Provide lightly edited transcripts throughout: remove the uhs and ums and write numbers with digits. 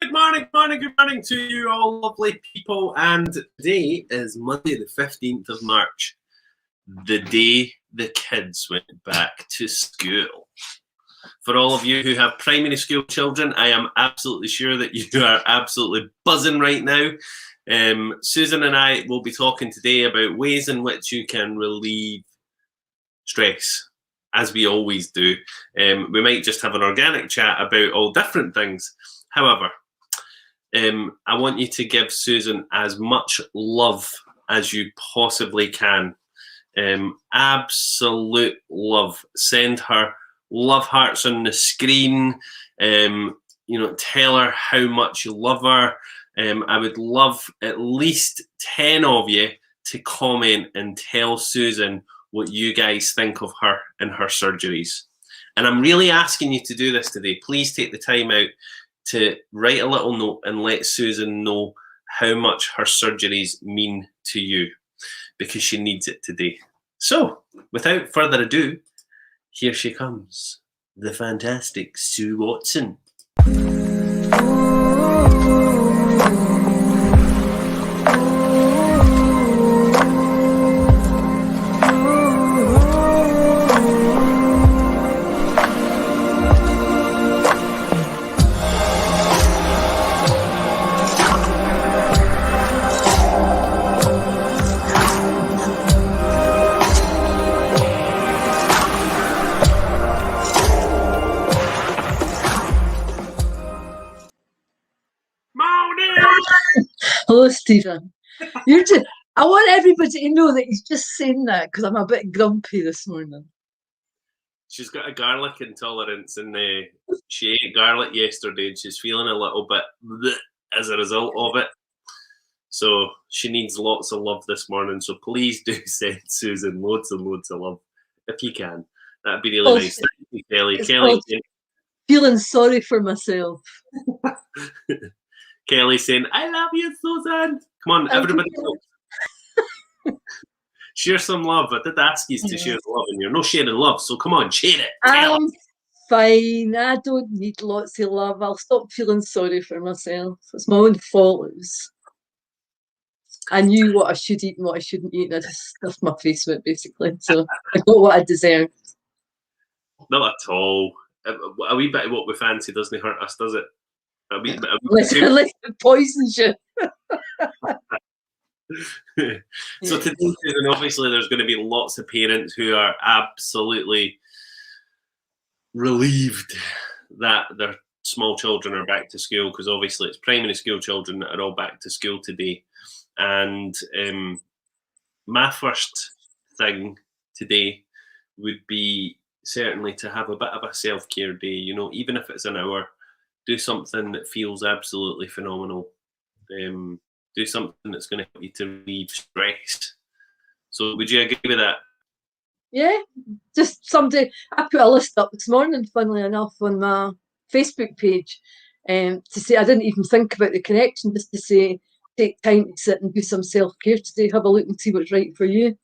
Good morning to you all lovely people. And today is Monday the 15th of March, the day the kids went back to school. For all of you who have primary school children, I am absolutely sure that you are absolutely buzzing right now. Susan and I will be talking today about ways in which you can relieve stress, as we always do. We might just have an organic chat about all different things. However, I want you to give Susan as much love as you possibly can. Absolute love. Send her love hearts on the screen. Tell her how much you love her. I would love at least 10 of you to comment and tell Susan what you guys think of her and her surgeries. And I'm really asking you to do this today. Please take the time out to write a little note and let Susan know how much her surgeries mean to you, because she needs it today. So, without further ado, here she comes, the fantastic Sue Watsin. Hello, Stephen. I want everybody to know that he's just saying that because I'm a bit grumpy this morning. She's got a garlic intolerance, and she ate garlic yesterday, and she's feeling a little bit bleh as a result of it. So she needs lots of love this morning. So please do send Susan loads and loads of love if you can. That'd be really nice. Thank you, Kelly. Kelly, feeling sorry for myself. Kelly saying, "I love you, Susan." Come on, everybody. Share some love. I did ask you to share the love, and you're not sharing love. So come on, share it. I'm fine. I don't need lots of love. I'll stop feeling sorry for myself. It's my own fault. I knew what I should eat and what I shouldn't eat, and I just stuffed my face with it, basically. So I got what I deserved. Not at all. A wee bit of what we fancy doesn't hurt us, does it? Unless it poisons you. So today, and obviously there's going to be lots of parents who are absolutely relieved that their small children are back to school, because obviously it's primary school children that are all back to school today. And my first thing today would be certainly to have a bit of a self-care day, even if it's an hour. Do something that feels absolutely phenomenal. Do something that's going to help you to relieve stress. So would you agree with that? Yeah, just someday. I put a list up this morning, funnily enough, on my Facebook page to say, I didn't even think about the connection, just to say, take time to sit and do some self-care today, have a look and see what's right for you.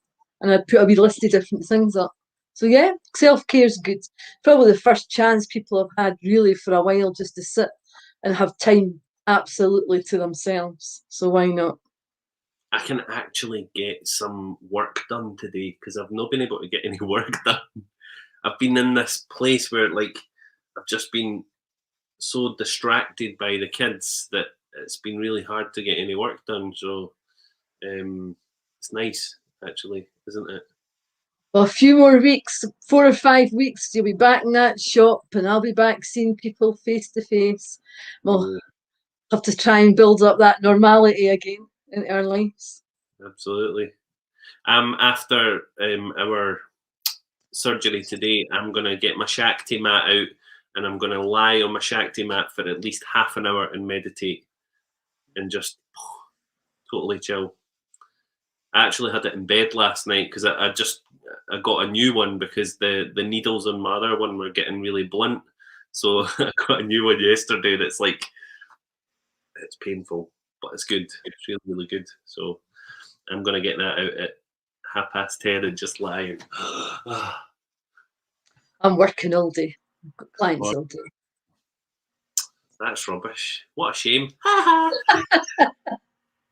And I put a wee list of different things up. So yeah, self-care is good. Probably the first chance people have had really for a while, just to sit and have time absolutely to themselves. So why not? I can actually get some work done today because I've not been able to get any work done. I've been in this place where I've just been so distracted by the kids that it's been really hard to get any work done. So it's nice, actually, isn't it? Well, a few more weeks, 4 or 5 weeks, you'll be back in that shop and I'll be back seeing people face to face. We'll have to try and build up that normality again in our lives. Absolutely. After our surgery today, I'm going to get my Shakti mat out and I'm going to lie on my Shakti mat for at least half an hour and meditate and just totally chill. I actually had it in bed last night because I got a new one because the needles on my other one were getting really blunt. So I got a new one yesterday that's like, it's painful, but it's good. It's really, really good. So I'm going to get that out at 10:30 and just lie. I'm working all day. I've got clients all day. That's rubbish. What a shame.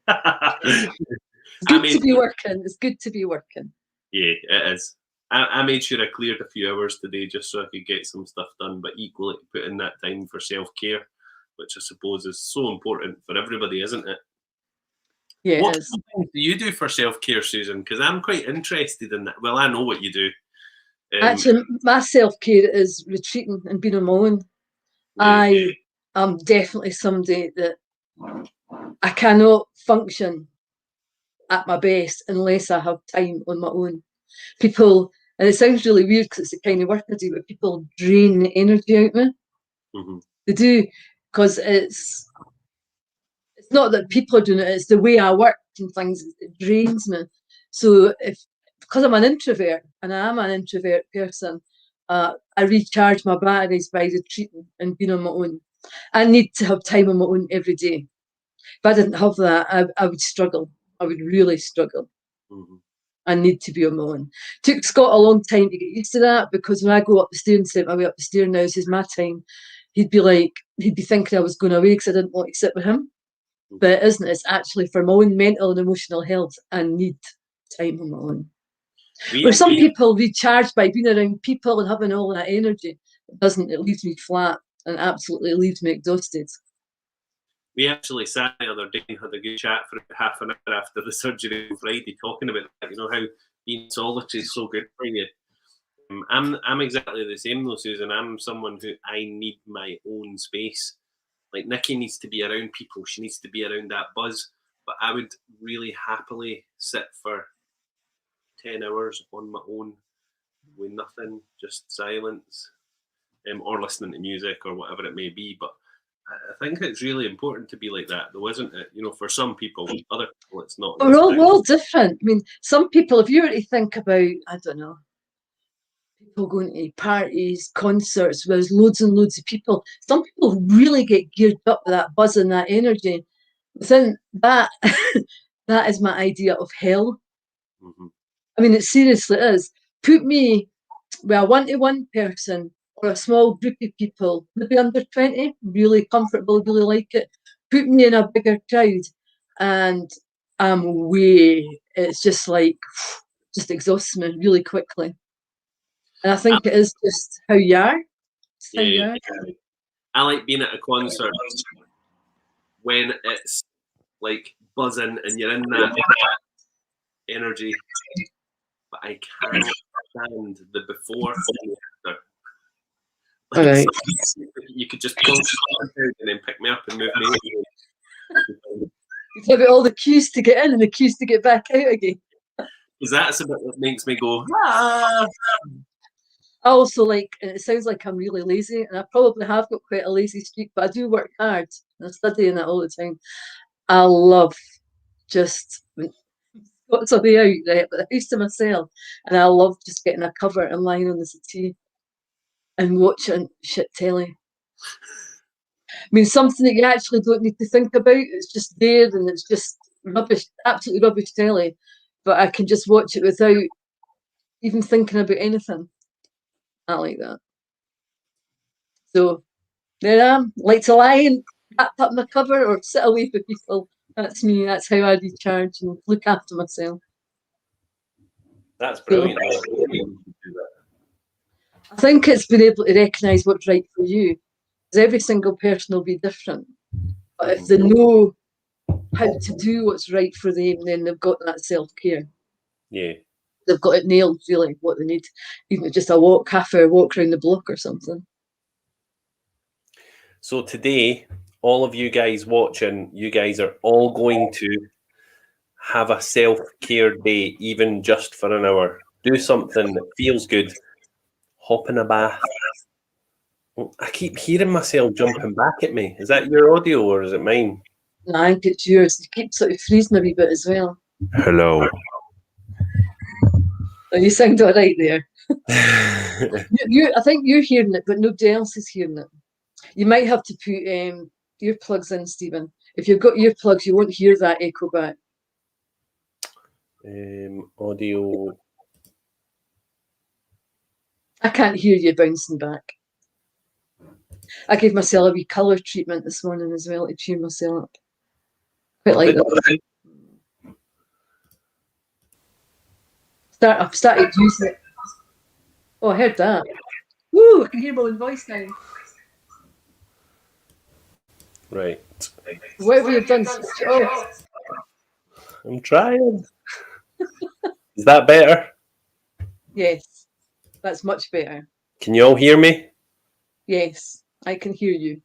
It's good to be working. It's good to be working. Yeah, it is. I made sure I cleared a few hours today just so I could get some stuff done, but equally put in that time for self-care, which I suppose is so important for everybody, isn't it? Yeah, What it is. do you do for self-care, Susan? Because I'm quite interested in that. Well, I know what you do. Actually, my self-care is retreating and being on my own. Yeah. I am definitely somebody that I cannot function at my best unless I have time on my own. People, and it sounds really weird because it's the kind of work I do, but people drain the energy out of me. Mm-hmm. They do, because it's not that people are doing it, it's the way I work and things, it drains me. So because I'm an introvert, and I am an introvert person, I recharge my batteries by retreating and being on my own. I need to have time on my own every day. If I didn't have that, I would struggle. I would really struggle. Mm-hmm. I need to be on my own. Took Scott a long time to get used to that, because when I go up the stairs and set my way up the stairs now, this is my time, he'd be thinking I was going away because I didn't want to sit with him. But it isn't. It's actually for my own mental and emotional health. I need time on my own. Where some people recharge by being around people and having all that energy, it doesn't. It leaves me flat and absolutely leaves me exhausted. We actually sat the other day and had a good chat for half an hour after the surgery on Friday, talking about that. You know how being solitary is so good for you. I'm exactly the same though, Susan. I'm someone who I need my own space. Like Nikki needs to be around people. She needs to be around that buzz. But I would really happily sit for 10 hours on my own with nothing, just silence, or listening to music or whatever it may be. But I think it's really important to be like that, though, isn't it? You know, for some people, other people, it's not. We're all different. I mean, some people, if you were to think about, I don't know, people going to parties, concerts, where there's loads and loads of people, some people really get geared up with that buzz and that energy. Within that, that is my idea of hell. Mm-hmm. I mean, it seriously is. Put me with a one-to-one person or a small group of people, maybe under 20, really comfortable, really like it. Put me in a bigger crowd and I'm it's just like, just exhausts me really quickly. And I think it is just how you are. Yeah. I like being at a concert when it's like buzzing and you're in that energy, but I can't stand the before and the after. Like, right. You could just go and then pick me up and move me. You have all the cues to get in and the cues to get back out again. Because that's a bit that makes me go, ah. I also and it sounds like I'm really lazy, and I probably have got quite a lazy streak, but I do work hard and I'm studying it all the time. I love just got something out, right, but the house to myself, and I love just getting a cover and lying on the settee and watching shit telly. I mean, something that you actually don't need to think about. It's just there, and it's just rubbish, absolutely rubbish telly. But I can just watch it without even thinking about anything. I like that. So there I am, like to lie and wrapped up my cover or sit away from people. That's me. That's how I recharge and look after myself. That's brilliant. I think it's being able to recognise what's right for you. Because every single person will be different. But if they know how to do what's right for them, then they've got that self-care. Yeah. They've got it nailed, really, what they need. Even just a walk, half-hour walk around the block or something. So today, all of you guys watching, you guys are all going to have a self-care day, even just for an hour. Do something that feels good. Hop in a bath. I keep hearing myself jumping back at me. Is that your audio or is it mine? No, I think it's yours. You keep sort of freezing a wee bit as well. Hello. Oh, you sound all right there. I think you're hearing it, but nobody else is hearing it. You might have to put earplugs in, Stephen. If you've got earplugs, you won't hear that echo back. Audio. I can't hear you bouncing back. I gave myself a wee colour treatment this morning as well to cheer myself up. Quite like that. I've started using it. Oh, I heard that. Woo! I can hear my own voice now. Right. Whatever you've done, switch it off. I'm trying. Is that better? Yes, that's much better. Can you all hear me? Yes, I can hear you.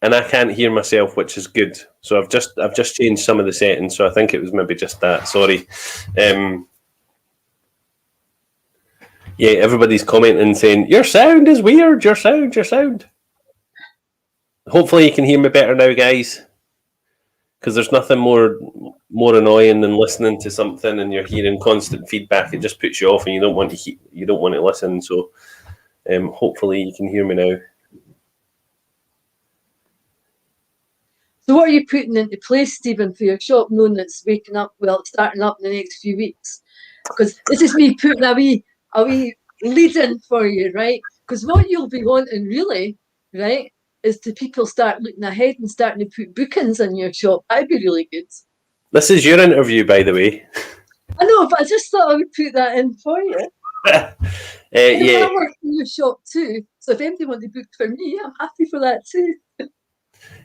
And I can't hear myself, which is good. So I've just changed some of the settings. So I think it was maybe just that. Sorry. Yeah, everybody's commenting saying your sound is weird. Your sound. Hopefully you can hear me better now, guys. Because there's nothing more annoying than listening to something and you're hearing constant feedback. It just puts you off, and you don't want to listen. So hopefully you can hear me now. So what are you putting into place, Stephen, for your shop, knowing that it's starting up in the next few weeks? Because this is me putting a wee lead in for you, right? Because what you'll be wanting really, right, is to people start looking ahead and starting to put bookings in your shop. That'd be really good. This is your interview, by the way. I know, but I just thought I would put that in for you. Yeah. I work in your shop too, so if anybody wants to book for me, I'm happy for that too.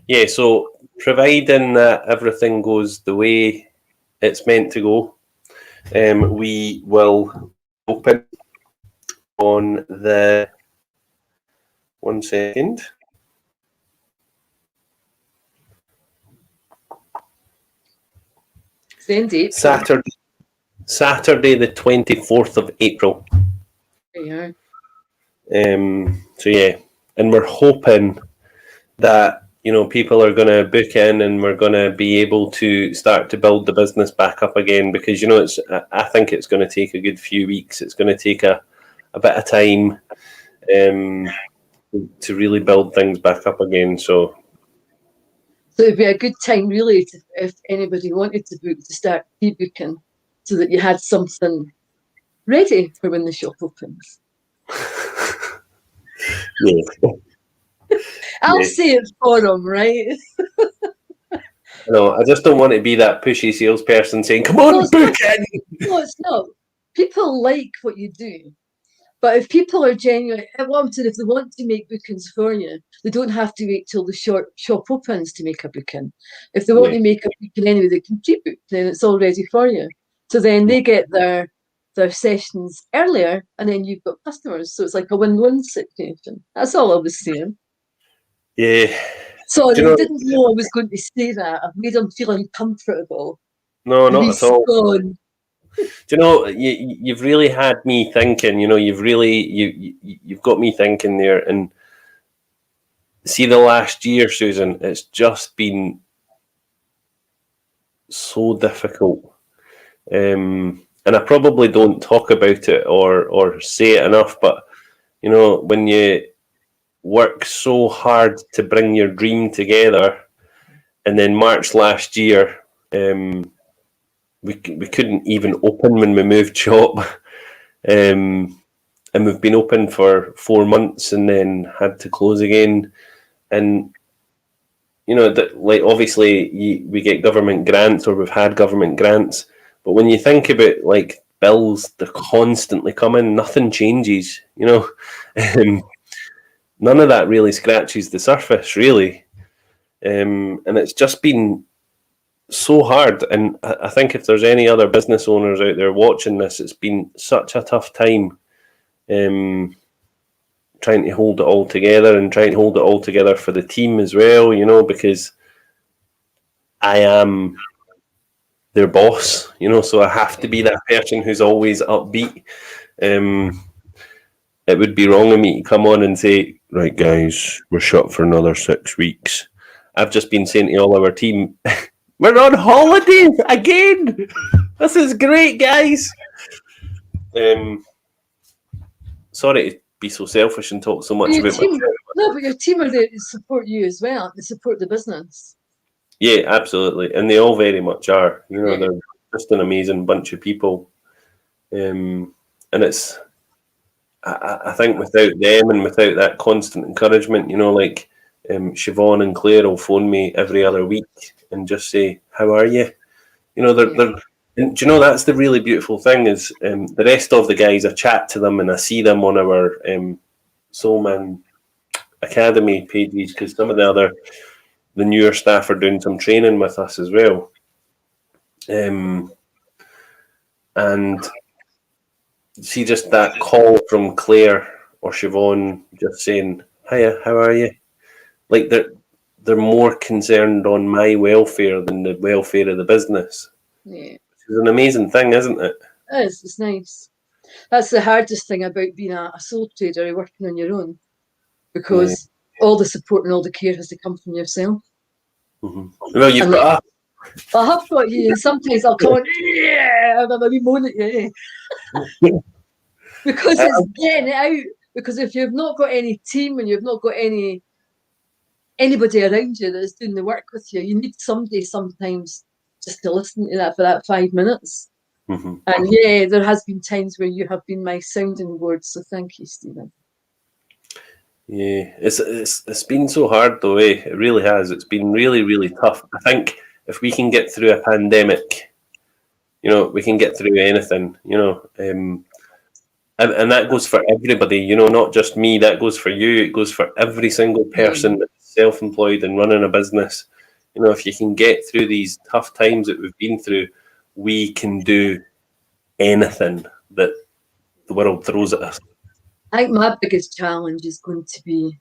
Yeah, so providing that everything goes the way it's meant to go, we will open on the 1 second. Saturday the 24th of April. Yeah. So yeah, and we're hoping that people are going to book in, and we're going to be able to start to build the business back up again, because I think it's going to take a good few weeks. It's going to take a bit of time to really build things back up again. So it'd be a good time really if anybody wanted to book, to start pre-booking, so that you had something ready for when the shop opens. Yeah. I'll say it for them, right? No, I just don't want to be that pushy salesperson saying, "Come on, book in." No, it's not. People like what you do, but if people are genuine, if they want to make bookings for you, they don't have to wait till the shop opens to make a booking. If they want to make a booking anyway, they can pre-book. Then it's all ready for you. So then they get their sessions earlier, and then you've got customers. So it's like a win-win situation. That's all I was saying. Yeah. Sorry, I didn't know I was going to say that. I've made them feel uncomfortable. No, not at all. You've really had me thinking. You've got me thinking there. And see, the last year, Susan, it's just been so difficult. And I probably don't talk about it or say it enough, but when you work so hard to bring your dream together, and then March last year, we couldn't even open when we moved shop, and we've been open for 4 months and then had to close again. And obviously we get government grants, or we've had government grants, but when you think about bills, they're constantly coming, nothing changes. None of that really scratches the surface, really. And it's just been so hard. And I think if there's any other business owners out there watching this, it's been such a tough time trying to hold it all together, and trying to hold it all together for the team as well, because I am their boss, so I have to be that person who's always upbeat. It would be wrong of me to come on and say, "Right, guys, we're shut for another 6 weeks." I've just been saying to all our team, "We're on holiday again. This is great, guys." Sorry to be so selfish and talk so much about myself. No, but your team are there to support you as well, to support the business. Yeah, absolutely, and they all very much are. They're just an amazing bunch of people, and it's I think without them and without that constant encouragement, like Siobhan and Claire will phone me every other week and just say, "How are you?" They're and do you know that's the really beautiful thing is the rest of the guys, I chat to them and I see them on our Soulman Academy pages because some of the newer staff are doing some training with us as well. And see just that call from Claire or Siobhan just saying, "Hiya, how are you?" Like they're more concerned on my welfare than the welfare of the business. Yeah. Which is an amazing thing, isn't it? It is, it's nice. That's the hardest thing about being a sole trader, working on your own, because all the support and all the care has to come from yourself. Mm-hmm. Well, you've got I have got you, and sometimes I'll come on, yeah, and I'll be moaning at you. Because it's getting it out. Because if you've not got any team and you've not got anybody around you that's doing the work with you, you need somebody sometimes just to listen to that for that 5 minutes. Mm-hmm. And yeah, there has been times where you have been my sounding board, so thank you, Stephen. Yeah, it's been so hard though, eh? It really has. It's been really, really tough. I think if we can get through a pandemic, we can get through anything, and that goes for everybody, not just me, that goes for you, it goes for every single person that's self-employed and running a business. If you can get through these tough times that we've been through, we can do anything that the world throws at us. I think my biggest challenge is going to be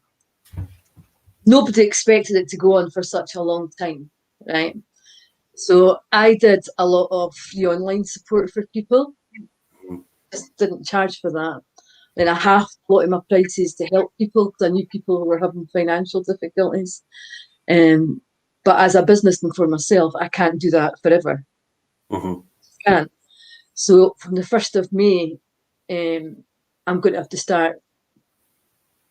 nobody expected it to go on for such a long time, right? So I did a lot of free online support for people. Just didn't charge for that. And I halved a lot of my prices to help people because I knew people who were having financial difficulties. But as a businessman for myself, I can't do that forever. Mm-hmm. I can't. So from the 1st of May, I'm going to have to start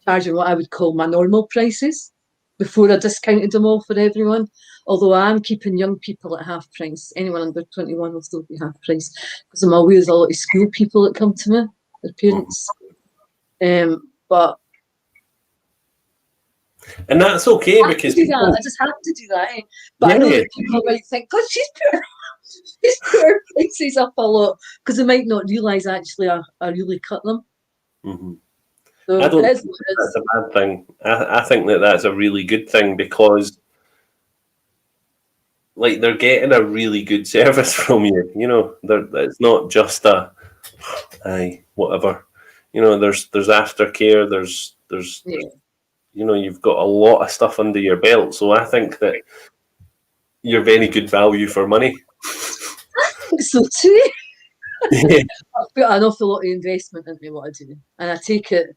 charging what I would call my normal prices before I discounted them all for everyone. Although I am keeping young people at half price. Anyone under 21 will still be half price because I'm aware there's a lot of school people that come to me, their parents. But and that's okay because I just have to do that. But I know that people might think, "God, she's put her prices up a lot," because they might not realise actually I really cut them. Mm-hmm. So I don't think that's a bad thing. I think that's a really good thing because, like, they're getting a really good service from you. It's not just whatever. There's aftercare. There's you've got a lot of stuff under your belt. So I think that you're very good value for money. So too. I've put an awful lot of investment into what I do, and I take it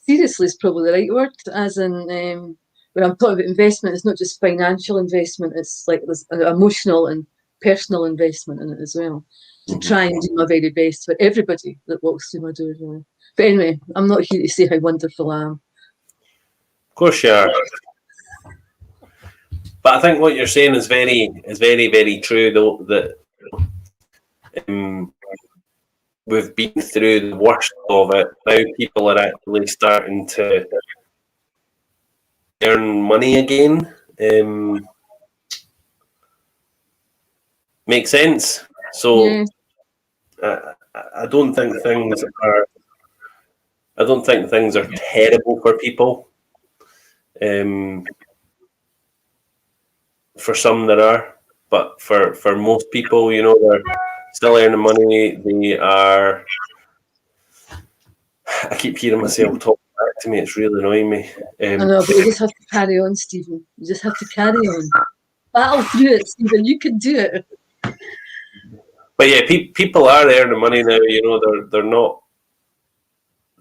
seriously is probably the right word, as in when I'm talking about investment, it's not just financial investment, it's like there's an emotional and personal investment in it as well, to try and do my very best for everybody that walks through my door. Really. But anyway, I'm not here to say how wonderful I am. Of course you are. But I think what you're saying is very, very true, though, that we've been through the worst of it. Now people are actually starting to earn money again. Makes sense. So I don't think things are. I don't think things are terrible for people. For some there are, but for most people, they're still earning money. They are. I keep hearing myself talk back to me. It's really annoying me. I know, but you just have to carry on, Stephen. You just have to carry on. Battle through it, Stephen. You can do it. But yeah, people are earning money now. They're not.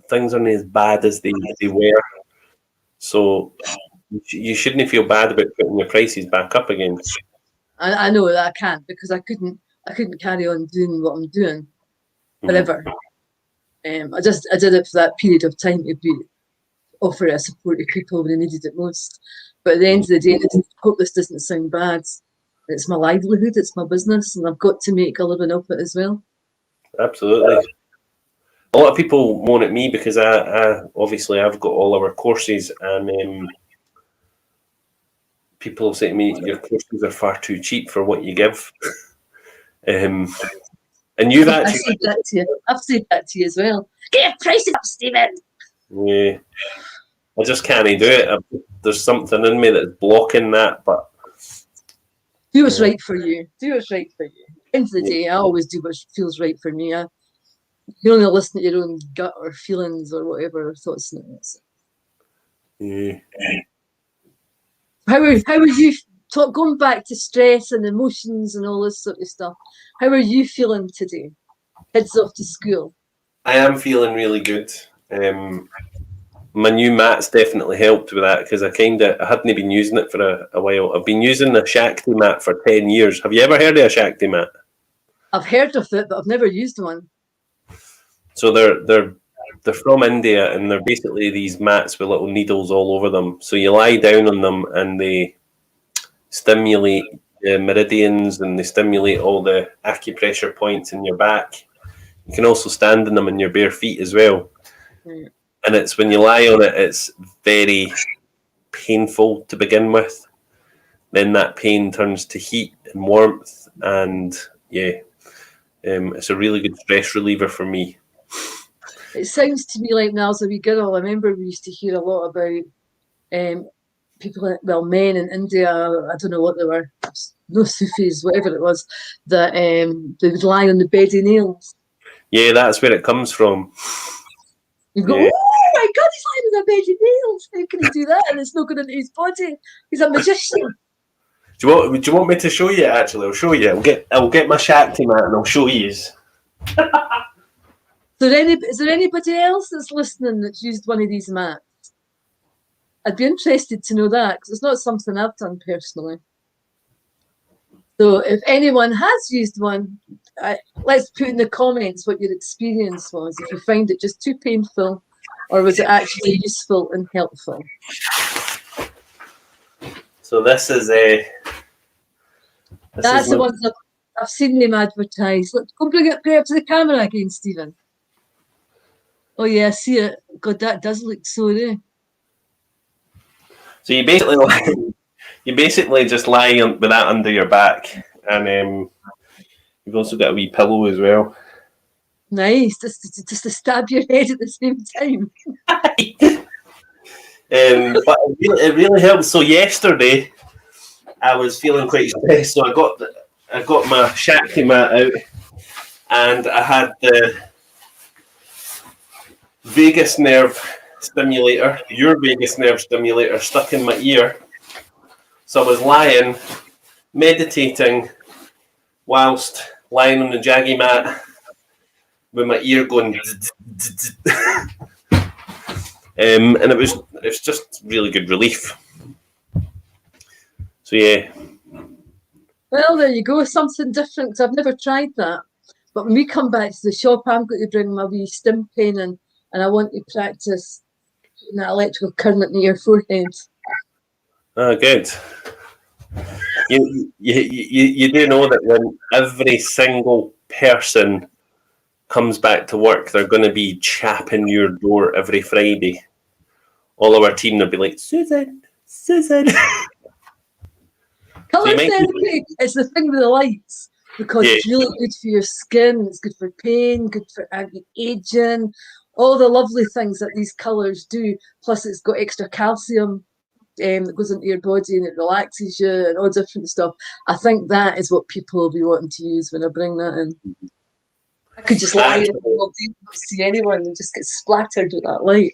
Things aren't as bad as they were. So you shouldn't feel bad about putting your prices back up again. I know that I can't because I couldn't carry on doing what I'm doing forever. I did it for that period of time to offer a support to people when they needed it most. But at the end of the day, I hope this doesn't sound bad. It's my livelihood, it's my business, and I've got to make a living off it as well. Absolutely. a lot of people moan at me because I obviously I've got all our courses, and people say to me, "Your courses are far too cheap for what you give." And you've I actually, said that to you. I've said that to you as well. Get your prices up, Stephen. yeah, I just can't do it. There's something in me that's blocking that, but Do what's right for you. Do what's right for you. At the end of the day, I always do what feels right for me. You only listen to your own gut or feelings or whatever thoughts. yeah. How are you going back to stress and emotions and all this sort of stuff? How are you feeling today? Kids off to school. I am feeling really good. My new mat's definitely helped with that because I hadn't been using it for a while. I've been using the Shakti mat for 10 years. Have you ever heard of a Shakti mat? I've heard of it, but I've never used one. So they're from India, and they're basically these mats with little needles all over them. So you lie down on them and they stimulate the meridians and they stimulate all the acupressure points in your back. You can also stand in them in your bare feet as well. And it's when you lie on it, it's very painful to begin with. Then that pain turns to heat and warmth, and it's a really good stress reliever for me. It sounds to me like when I was a wee girl, I remember we used to hear a lot about people, men in India, I don't know what they were, no Sufis, whatever it was, that they would lie on the bed of nails. Yeah, that's where it comes from. You go, oh my God, he's lying on a bed of nails. How can he do that? And it's not going into his body. He's a magician. Do you want me to show you? Actually, I'll show you. I'll get my Shakti mat and I'll show you. Is there anybody else that's listening that's used one of these mats? I'd be interested to know that because it's not something I've done personally. So if anyone has used one, let's put in the comments what your experience was. If you find it just too painful, or was it actually useful and helpful? So this is That's the ones I've seen them advertised. Look, go bring it up to the camera again, Stephen. Oh yeah, I see it. God, that does look so there. So you basically just lie with that under your back, and you've also got a wee pillow as well. Nice, just to stab your head at the same time. But it really helps. So yesterday, I was feeling quite stressed, so I got my Shakti mat out, and I had the vagus nerve stimulator, your vagus nerve stimulator, stuck in my ear. So I was lying, meditating, whilst lying on the jaggy mat with my ear going, and it was just really good relief. So yeah. Well, there you go, something different because I've never tried that. But when we come back to the shop, I'm going to bring my wee stim pen and I want to practice putting that electrical current into your forehead. Oh, good. You do know that when every single person comes back to work, they're going to be chapping your door every Friday. All of our team will be like, Susan. Colour therapy is the thing with the lights because it's really good for your skin, it's good for pain, good for anti-aging, all the lovely things that these colours do. Plus, it's got extra calcium that goes into your body and it relaxes you and all different stuff. I think that is what people will be wanting to use when I bring that in. I could just lie in all day and not see anyone and just get splattered with that light.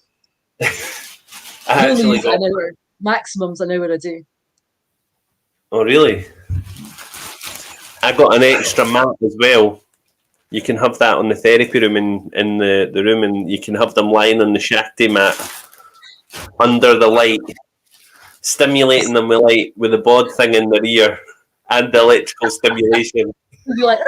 I only use an hour. Maximum's an hour a day. Oh, really? I got an extra mat as well. You can have that on the therapy room in the room, and you can have them lying on the Shakti mat under the light, stimulating them with the bod thing in their ear and the electrical stimulation. You'd be like,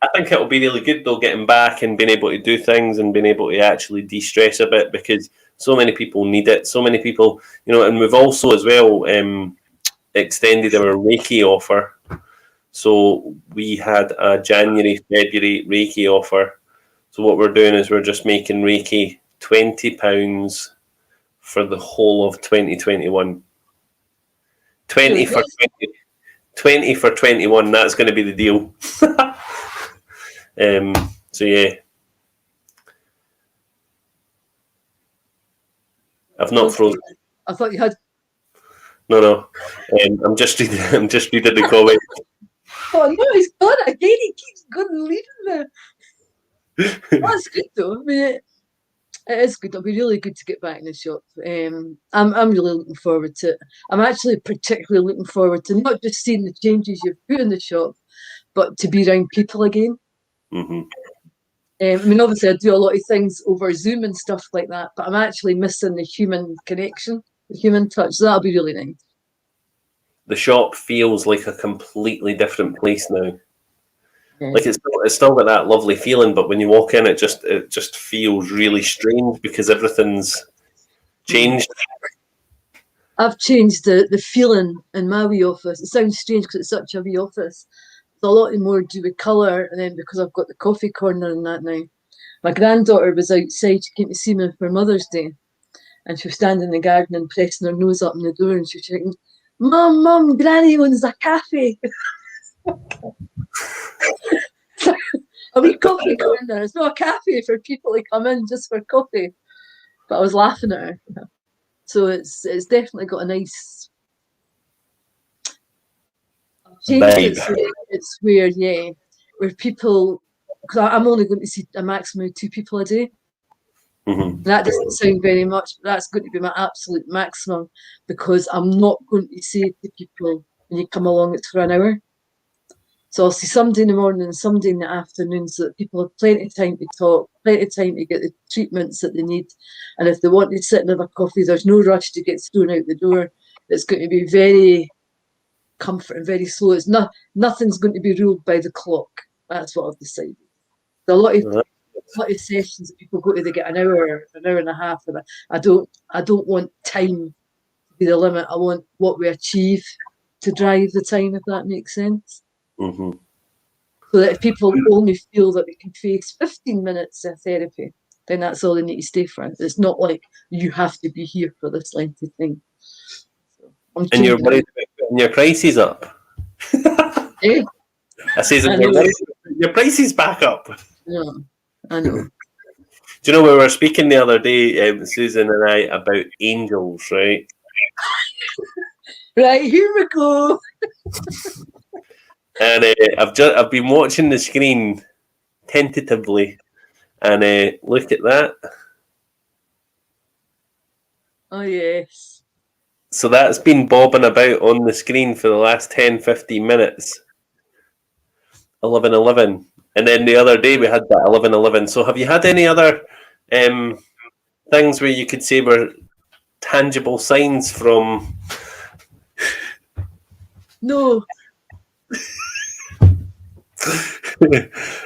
I think it'll be really good though, getting back and being able to do things and being able to actually de-stress a bit, because so many people need it. So many people, and we've also as well extended our Reiki offer. So we had a January, February Reiki offer. So what we're doing is we're just making Reiki £20 for the whole of 2021. 20 for 20, 20 for 21. That's going to be the deal. So yeah, I've not frozen. I thought you had. No. I'm just reading. I'm just reading the comments. Oh no, he's gone again. He keeps going and leaving there. That's good though. I mean, it is good. It'll be really good to get back in the shop. I'm really looking forward to it. I'm actually particularly looking forward to not just seeing the changes you've put in the shop, but to be around people again. Mm-hmm. I mean, obviously, I do a lot of things over Zoom and stuff like that, but I'm actually missing the human connection, the human touch. So that'll be really nice. The shop feels like a completely different place now. Yeah. Like it's still got that lovely feeling, but when you walk in, it just feels really strange because everything's changed. I've changed the feeling in my wee office. It sounds strange because it's such a wee office. It's a lot more to do with colour, and then because I've got the coffee corner and that now. My granddaughter was outside. She came to see me for Mother's Day, and she was standing in the garden and pressing her nose up in the door, and she was saying, Mum, Granny owns a cafe. A wee coffee corner. It's not a cafe for people to come in just for coffee. But I was laughing at her. So it's definitely got a nice change. It's where, yeah, where people, because I'm only going to see a maximum of 2 people a day. Mm-hmm. That doesn't sound very much, but that's going to be my absolute maximum because I'm not going to say to people when you come along it's for an hour. So I'll see somebody in the morning and somebody in the afternoon so that people have plenty of time to talk, plenty of time to get the treatments that they need. And if they want to sit and have a coffee, there's no rush to get thrown out the door. It's going to be very comforting, very slow. It's nothing's going to be ruled by the clock. That's what I've decided. There's a lot of sessions that people go to, they get an hour and a half. And I don't want time to be the limit. I want what we achieve to drive the time, if that makes sense. Mm-hmm. So that if people only feel that they can face 15 minutes of therapy, then that's all they need to stay for. It's not like you have to be here for this length of time. So and you're worried about putting your prices up. Eh? I says your prices back up. Yeah, I know. Do you know we were speaking the other day, Susan and I, about angels, right? Right, here we go. And I've been watching the screen tentatively, and look at that. Oh yes. So that's been bobbing about on the screen for the last 10, 15 minutes. 11:11, and then the other day we had that 11:11. So have you had any other things where you could say were tangible signs from? No.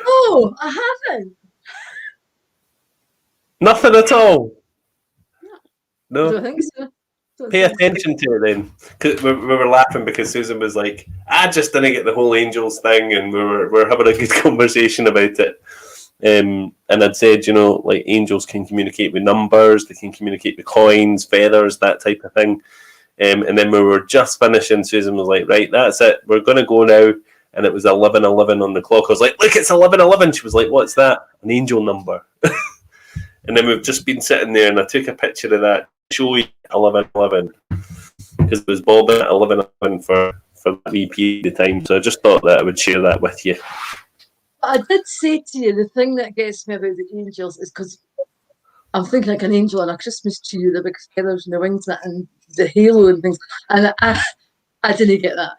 Oh, I haven't. Nothing at all. No. I don't think so. Pay attention to it then. Cause we were laughing because Susan was like, "I just didn't get the whole angels thing," and we were having a good conversation about it. And I'd said, like angels can communicate with numbers, they can communicate with coins, feathers, that type of thing. And then we were just finishing. Susan was like, "Right, that's it. We're going to go now." And it was 11:11 on the clock. I was like, "Look, it's 11:11." She was like, "What's that?" An angel number. And then we've just been sitting there, and I took a picture of that. Show you 11:11 because it was bobbing at 11:11 for that wee period of time. So I just thought that I would share that with you. I did say to you the thing that gets me about the angels is because I'm thinking like an angel on a Christmas tree with the big feathers and the wings and the halo and things, and I didn't get that.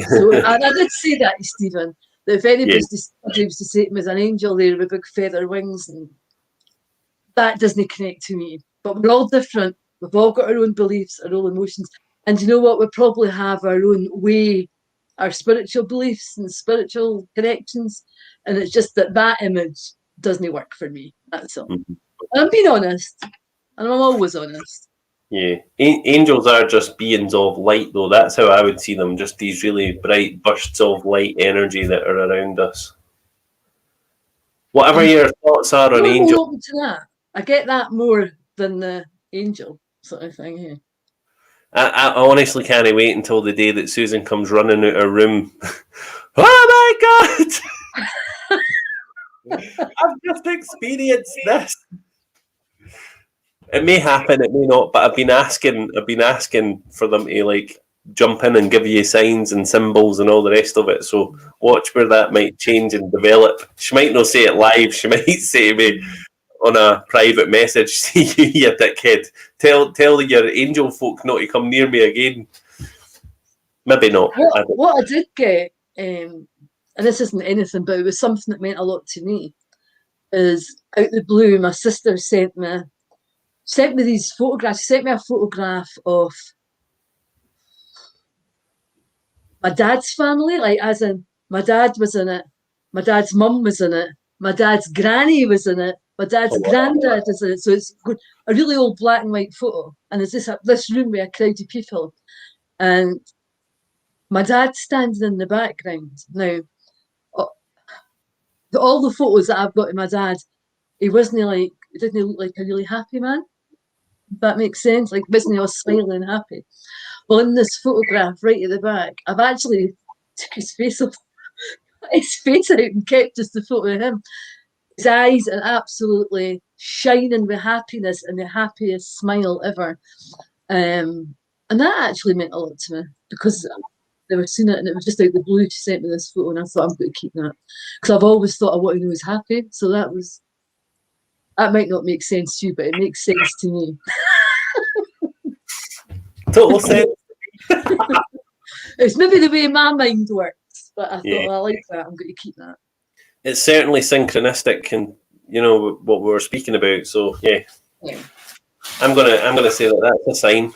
So I did say that to Stephen that if anybody was to say it was an angel there with big feather wings, and that doesn't connect to me. But we're all different. We've all got our own beliefs, our own emotions. And you know what? We probably have our own way, our spiritual beliefs and spiritual connections. And it's just that image doesn't work for me. That's all. Mm-hmm. And I'm being honest. And I'm always honest. Yeah. Angels are just beings of light, though. That's how I would see them. Just these really bright bursts of light energy that are around us. Whatever your thoughts are on You're more angels, open to that. I get that more than the angel sort of thing. Yeah. I honestly can't wait until the day that Susan comes running out her room. Oh my God! I've just experienced this. It may happen, it may not, but I've been asking for them to like jump in and give you signs and symbols and all the rest of it. So watch where that might change and develop. She might not say it live. She might say to me on a private message, "See you, you dickhead. Tell your angel folk not to come near me again." Maybe not. What I did get, and this isn't anything, but it was something that meant a lot to me, is out the blue, my sister sent me these photographs. She sent me a photograph of my dad's family, like as in my dad was in it, my dad's mum was in it, my dad's granny was in it, my dad's granddad is in it. So it's a really old black and white photo, and there's this room with a crowd of people, and my dad's standing in the background. Now, all the photos that I've got of my dad, he didn't look like a really happy man. If that makes sense. Like, wasn't he all smiling and happy? Well, in this photograph right at the back, I've actually took his face out and kept just the photo of him. His eyes are absolutely shining with happiness and the happiest smile ever. And that actually meant a lot to me because they were seeing it and it was just out the blue. She sent me this photo and I thought I'm going to keep that because I've always thought I want to know he's happy. So that might not make sense to you, but it makes sense to me. Total sense. It's maybe the way my mind works, but I thought, I like that. I'm going to keep that. It's certainly synchronistic, and you know what we were speaking about. So yeah. I'm gonna say that's a sign.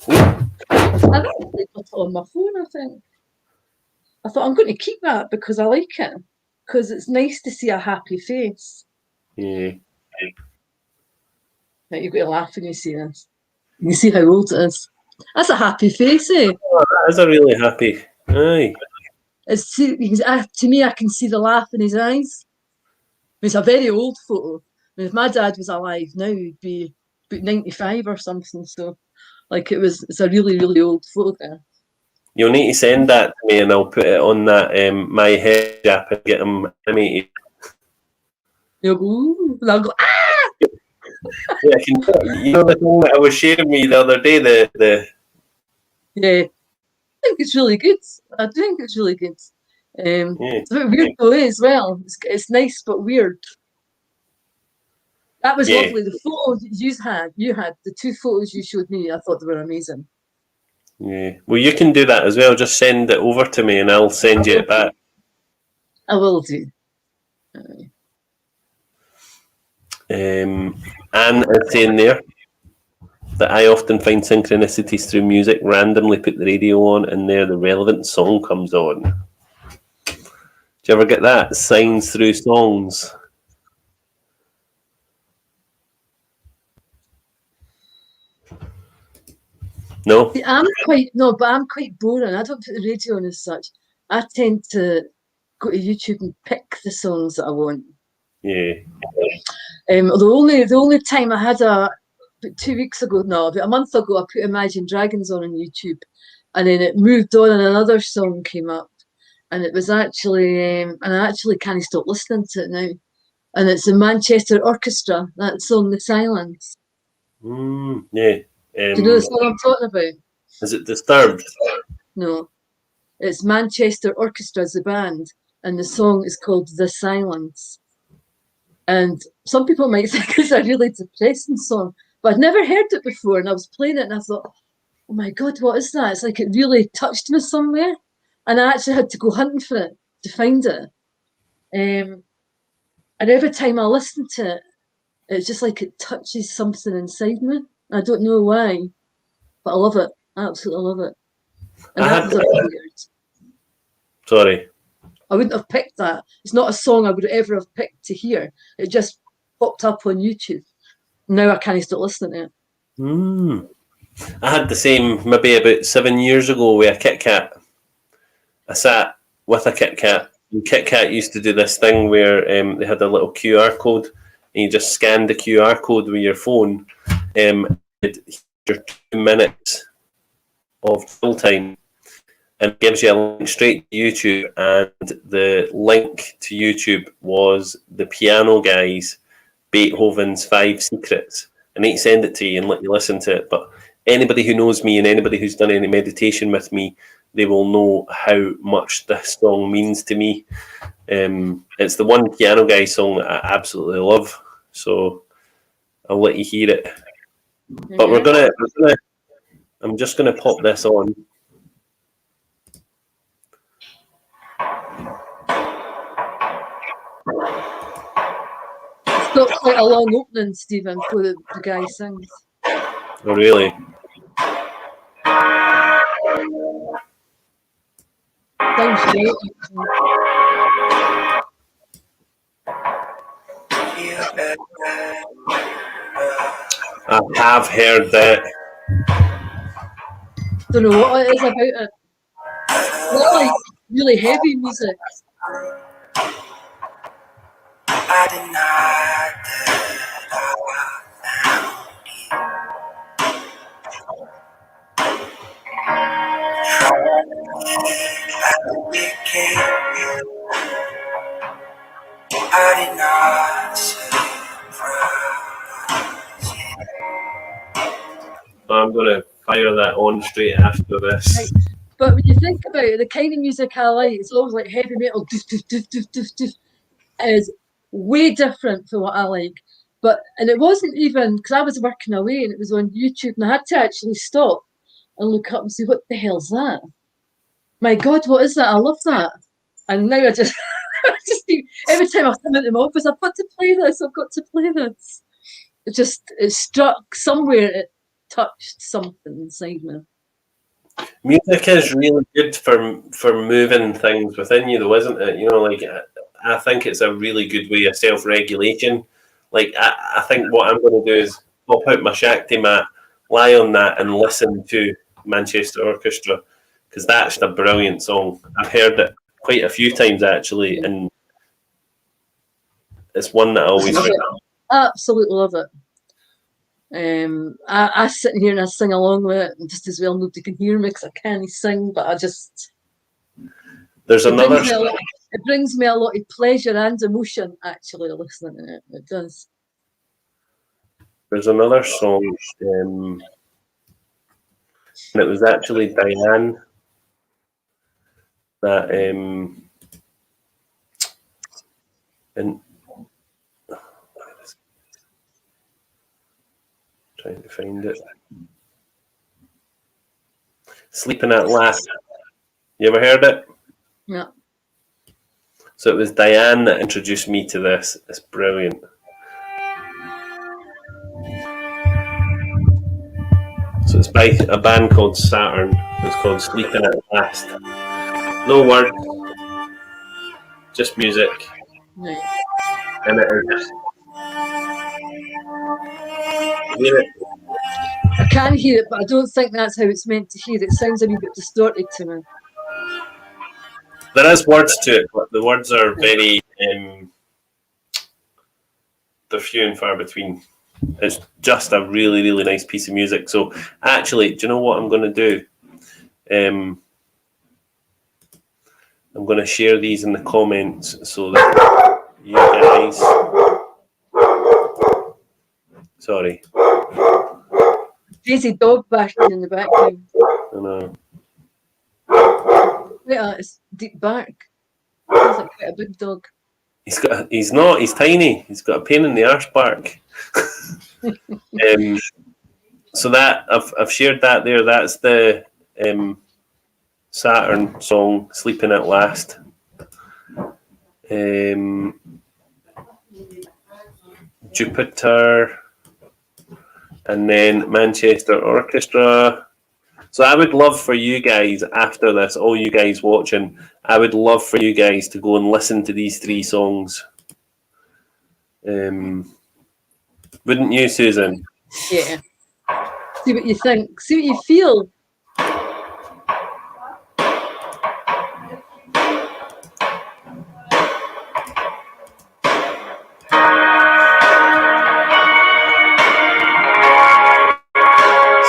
I don't think I put it on my phone. I thought I'm going to keep that because I like it because it's nice to see a happy face. Yeah. Right, you've got to laugh when you see this. You see how old it is. That's a happy face, eh? Oh, that is a really happy. Aye. To me, I can see the laugh in his eyes. It's a very old photo. If my dad was alive now, he'd be about 95 or something. So, like, it's a really, really old photograph. You'll need to send that to me, and I'll put it on that my head app and get him animated. You'll go, ooh, and I'll go, ah! Yeah, you know the thing that I was sharing with you the other day. Yeah, I think it's really good. I do think it's really good. It's a bit weird though as well. It's nice but weird. That was lovely. The photos you had the two photos you showed me. I thought they were amazing. Yeah. Well, you can do that as well. Just send it over to me, and I'll send you it back. I will do. Anne is saying there that I often find synchronicities through music. Randomly put the radio on, and there the relevant song comes on. Do you ever get that? Signs through songs. No? See, I'm quite boring. I don't put the radio on as such. I tend to go to YouTube and pick the songs that I want. Yeah. The only time I had about 2 weeks ago, no, about a month ago, I put Imagine Dragons on YouTube, and then it moved on, and another song came up, and it was actually, and I actually can't stop listening to it now, and it's the Manchester Orchestra, that song, The Silence. Yeah. Do you know the song I'm talking about? Is it Disturbed? No, it's Manchester Orchestra as the band, and the song is called The Silence. And some people might think it's a really depressing song, but I'd never heard it before, and I was playing it, and I thought, oh my God, what is that? It's like it really touched me somewhere, and I actually had to go hunting for it to find it. And every time I listen to it, it's just like it touches something inside me. I don't know why, but I love it. I absolutely love it. And that was a weird. Sorry. I wouldn't have picked that. It's not a song I would ever have picked to hear. It just popped up on YouTube. now I can't stop listening to it. I had the same maybe about 7 years ago with a Kit Kat. I sat with a Kit Kat, and Kit Kat used to do this thing where they had a little QR code, and you just scanned the QR code with your phone. It your 2 minutes of full time, and it gives you a link straight to YouTube. And the link to YouTube was the Piano Guys, Beethoven's 5 Secrets, and he'd send it to you and let you listen to it. But anybody who knows me and anybody who's done any meditation with me, they will know how much this song means to me. It's the one Piano Guy song that I absolutely love. So I'll let you hear it. But I'm just gonna pop this on. It's got quite a long opening, Stephen, before the guy sings. Oh, really? Sounds great. I have heard that. Don't know what it is about it. It's like really heavy music. I did not that I did not I'm gonna fire that on straight after this. Right. But when you think about it, the kind of music I like, it's always like heavy metal, doof, doof, doof, doof, doof, doof, is way different from what I like. And it wasn't even, because I was working away and it was on YouTube, and I had to actually stop and look up and see, what the hell's that? My God, what is that? I love that. And now I just, every time I come into my office, I've got to play this, I've got to play this. It struck somewhere, it touched something inside me. Music is really good for moving things within you, though, isn't it? You know, like I think it's a really good way of self-regulation. Like I think what I'm going to do is pop out my Shakti mat, lie on that, and listen to Manchester Orchestra, because that's a brilliant song. I've heard it quite a few times actually, and it's one that I always absolutely love it. I sit in here and I sing along with it, and just as well nobody can hear me because I can't sing, but I just it brings me a lot of pleasure and emotion actually listening to it. It does. There's another song, and it was actually Diane that and trying to find it. Sleeping at Last. You ever heard it? No. So it was Diane that introduced me to this. It's brilliant. So it's by a band called Saturn. It's called Sleeping at Last. No words, just music. Right. And it is. Hear it? I can hear it, but I don't think that's how it's meant to hear. It sounds a wee bit distorted to me. There is words to it, but the words are very they're few and far between. It's just a really, really nice piece of music. So actually, do you know what I'm going to do? I'm going to share these in the comments so that you guys... Sorry. Crazy dog barking in the background. I know. Yeah, it's deep bark. Sounds like quite a big dog. He's tiny. He's got a pain in the arse bark. So that I've shared that there. That's the Saturn song "Sleeping at Last." Jupiter, and then Manchester Orchestra. So I would love for you guys, after this, all you guys watching, I would love for you guys to go and listen to these 3 songs. Wouldn't you, Susan? Yeah. See what you think. See what you feel.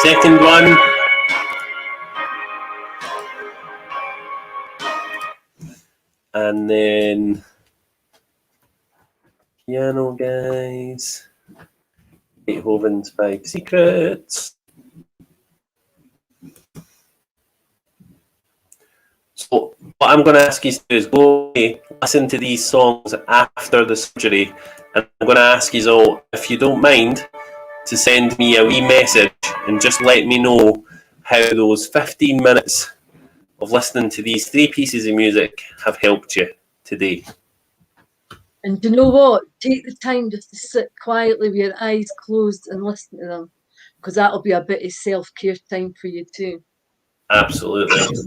Second one. And then piano guys. Beethoven's Five Secrets. So what I'm going to ask you to do is go away, listen to these songs after the surgery, and I'm going to ask you all, if you don't mind, to send me a wee message and just let me know how those 15 minutes of listening to these three pieces of music have helped you today. And you know what? Take the time just to sit quietly with your eyes closed and listen to them, because that'll be a bit of self-care time for you too. Absolutely.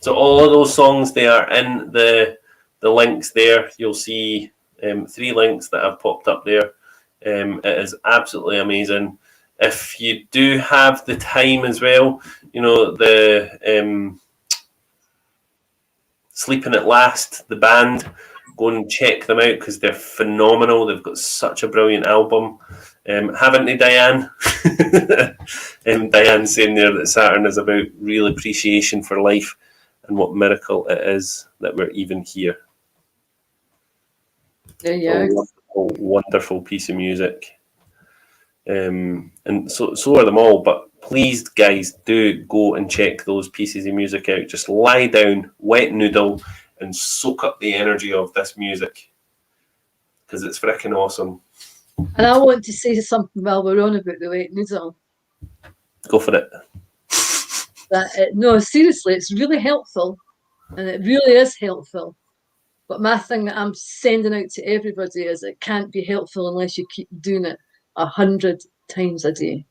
So all of those songs, they are in the links there. You'll see 3 links that have popped up there. It is absolutely amazing. If you do have the time as well, you know, the Sleeping at Last, the band, go and check them out because they're phenomenal. They've got such a brilliant album. Haven't they, Diane? Diane's saying there that Saturn is about real appreciation for life and what miracle it is that we're even here. There you go. Wonderful, wonderful piece of music. And so are them all, but please, guys, do go and check those pieces of music out. Just lie down, wet noodle, and soak up the energy of this music because it's freaking awesome. And I want to say something while we're on about the wet noodle. Go for it. No, seriously, it's really helpful, and it really is helpful. But my thing that I'm sending out to everybody is it can't be helpful unless you keep doing it 100 times a day.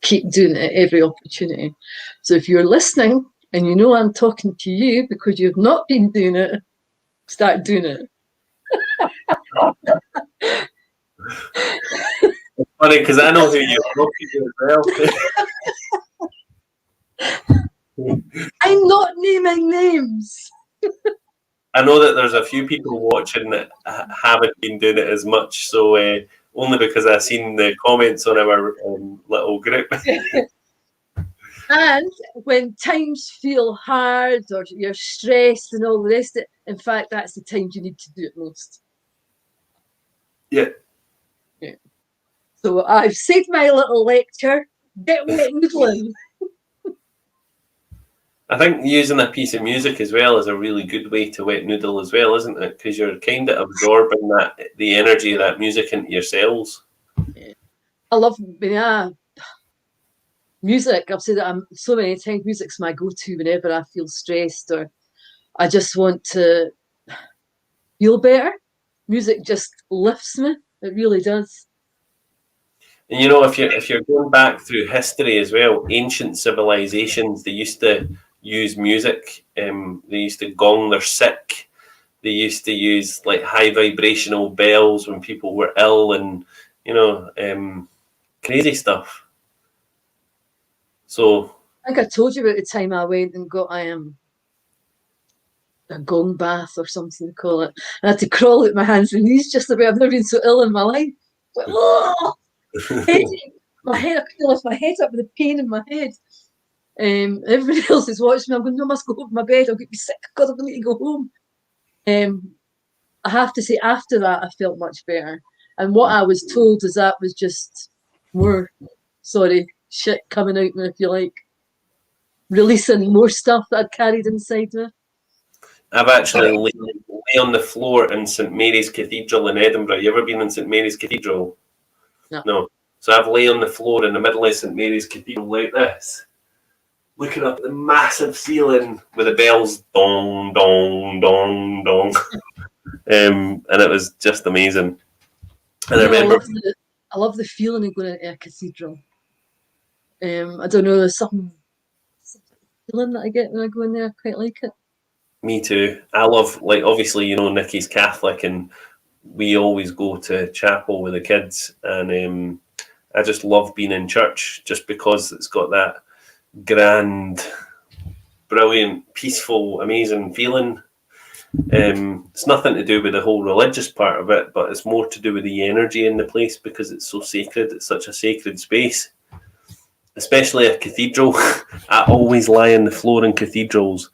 Keep doing it at every opportunity. So if you're listening and you know I'm talking to you because you've not been doing it, start doing it. It's funny because I know who you're talking to as well. I'm not naming names. I know that there's a few people watching that haven't been doing it as much, so only because I've seen the comments on our little group. And when times feel hard or you're stressed and all the rest of it, in fact, that's the time you need to do it most. Yeah. So I've said my little lecture. Get wet noodling. I think using a piece of music as well is a really good way to wet noodle as well, isn't it? Because you're kind of absorbing the energy of that music into your cells. Yeah. I love music. I've said that so many times. Music's my go-to whenever I feel stressed or I just want to feel better. Music just lifts me. It really does. And you know, if you're going back through history as well, ancient civilizations, they used to use music. They used to gong their sick. They used to use like high vibrational bells when people were ill, and you know, crazy stuff. So I think I told you about the time I went and got a gong bath or something to call it. I had to crawl out my hands and knees just about. I've never been so ill in my life. Like, oh, my head, I couldn't lift my head up with the pain in my head. Everybody else is watching me. I'm going, no, I must go home to my bed. I'll get me sick. God, I need to go home. I have to say, after that, I felt much better. And what I was told is that was just more, shit coming out me, if you like. Releasing more stuff that I'd carried inside me. I've actually lay on the floor in St Mary's Cathedral in Edinburgh. You ever been in St Mary's Cathedral? No. So I've lay on the floor in the middle of St Mary's Cathedral like this, looking up at the massive ceiling with the bells dong, dong, dong, dong. And it was just amazing. And I love the feeling of going into a cathedral. I don't know, there's something feeling that I get when I go in there. I quite like it. Me too. I love, like, obviously, you know, Nikki's Catholic, and we always go to chapel with the kids, and I just love being in church just because it's got that grand, brilliant, peaceful, amazing feeling. It's nothing to do with the whole religious part of it, but it's more to do with the energy in the place because it's so sacred. It's such a sacred space, especially a cathedral. I always lie on the floor in cathedrals.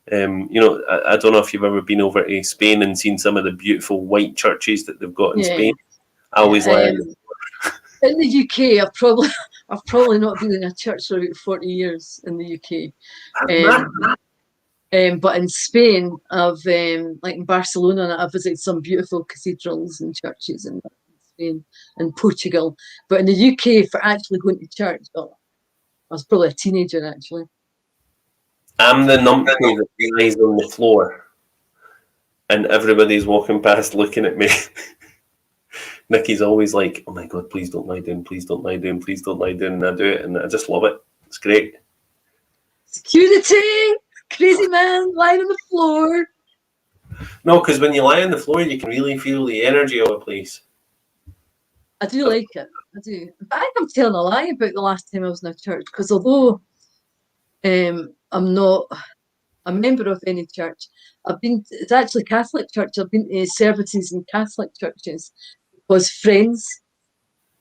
I don't know if you've ever been over to Spain and seen some of the beautiful white churches that they've got in Spain. I always lie on the in the UK, I've probably not been in a church for about 40 years in the UK. But in Spain, I've like in Barcelona, I've visited some beautiful cathedrals and churches in Spain and Portugal. But in the UK, for actually going to church, I was probably a teenager actually. I'm the numpty that lies on the floor, and everybody's walking past looking at me. Nikki's always like, "Oh my God, please don't lie down, please don't lie down, please don't lie down," and I do it, and I just love it. It's great. Security, crazy man lying on the floor. No, because when you lie on the floor, you can really feel the energy of a place. I do like it. I do. But I think I'm telling a lie about the last time I was in a church, because although I'm not a member of any church, it's actually Catholic church. I've been to services in Catholic churches because friends